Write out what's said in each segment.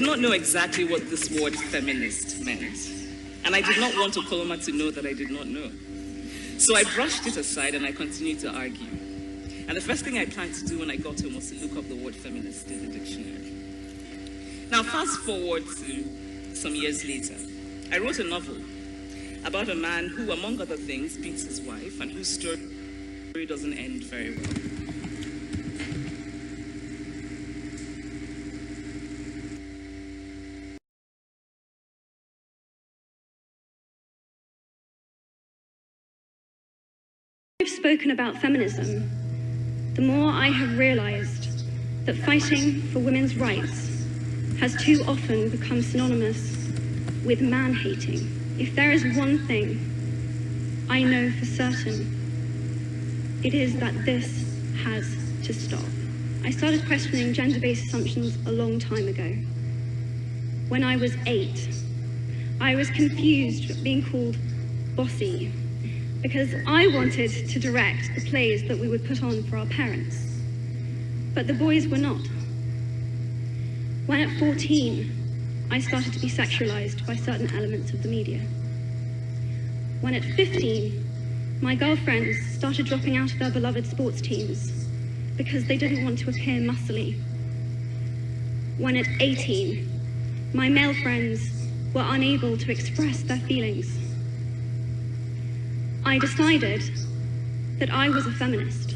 not know exactly what this word feminist meant, and I did not want Okoloma to know that I did not know. So I brushed it aside and I continued to argue. And the first thing I planned to do when I got home was to look up the word feminist in the dictionary. Now, fast forward to some years later. I wrote a novel about a man who, among other things, beats his wife and whose story doesn't end very well. I've spoken about feminism, the more I have realized that fighting for women's rights has too often become synonymous with man-hating. If there is one thing I know for certain, it is that this has to stop. I started questioning gender-based assumptions a long time ago. When I was 8, I was confused at being called bossy, because I wanted to direct the plays that we would put on for our parents. But the boys were not. When at 14, I started to be sexualized by certain elements of the media. When at 15, my girlfriends started dropping out of their beloved sports teams because they didn't want to appear muscly. When at 18, my male friends were unable to express their feelings. I decided that I was a feminist.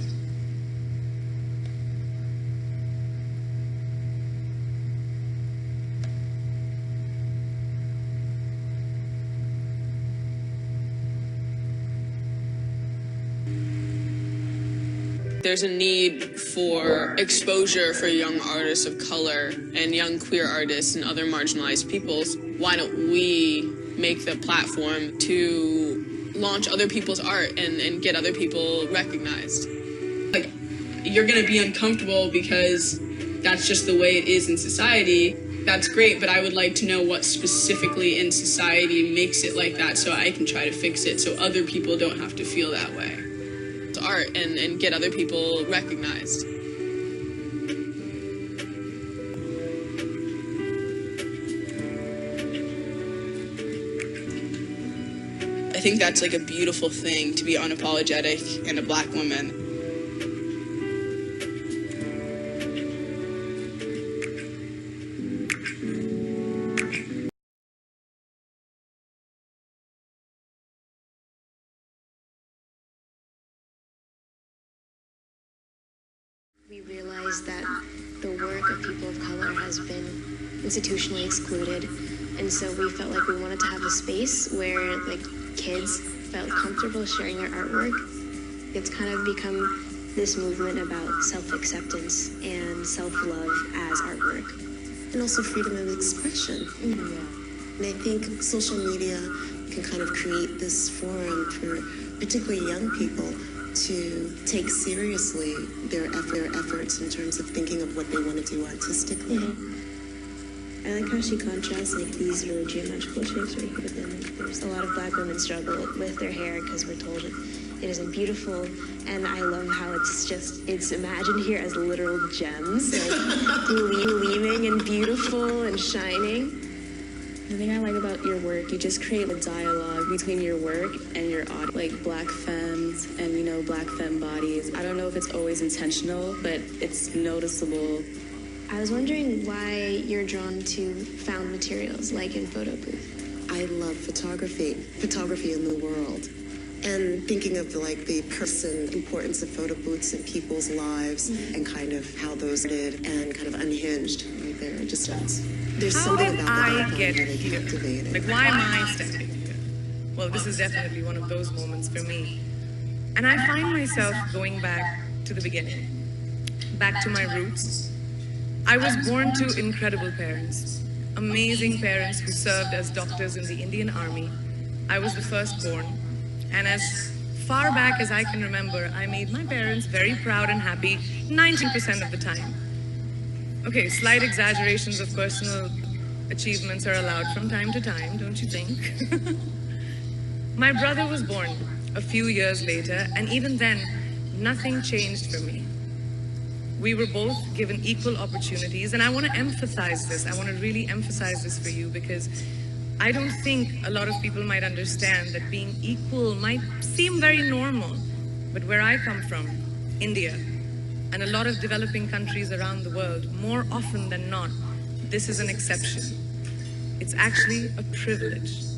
There's a need for exposure for young artists of color and young queer artists and other marginalized peoples. Why don't we make the platform to launch other people's art and get other people recognized? Like, you're gonna be uncomfortable because that's just the way it is in society. That's great, but I would like to know what specifically in society makes it like that so I can try to fix it so other people don't have to feel that way. It's art and get other people recognized. I think that's like a beautiful thing, to be unapologetic and a Black woman. We realize that the work of people of color has been institutionally excluded, and so we felt like we wanted to have a space where like kids felt comfortable sharing their artwork. It's kind of become this movement about self-acceptance and self-love as artwork. And also freedom of expression. Mm-hmm. And I think social media can kind of create this forum for particularly young people to take seriously their efforts in terms of thinking of what they want to do artistically. Mm-hmm. I like how she contrasts like these really geometrical shapes right here, but then there's a lot of Black women struggle with their hair because we're told it isn't beautiful, and I love how it's imagined here as literal gems, like gleaming and beautiful and shining. The thing I like about your work, you just create a dialogue between your work and your audience, like Black femmes and, you know, Black femme bodies. I don't know if it's always intentional, but it's noticeable. I was wondering why you're drawn to found materials, like in photo booth. I love photography in the world. And thinking of the purpose and importance of photo booths in people's lives, and kind of how those did and kind of unhinged right there. Just there's how something did about that I get really here? captivating. Like, why am I standing here? Well, this is definitely one of those moments for me. And I find myself going back to the beginning, back to my roots. I was born to incredible parents, amazing parents who served as doctors in the Indian Army. I was the firstborn. And as far back as I can remember, I made my parents very proud and happy 90% of the time. Okay, slight exaggerations of personal achievements are allowed from time to time, don't you think? My brother was born a few years later, and even then, nothing changed for me. we were both given equal opportunities. And I want to emphasize this. I want to really emphasize this for you, because I don't think a lot of people might understand that being equal might seem very normal. But where I come from, India, and a lot of developing countries around the world, more often than not, this is an exception. It's actually a privilege.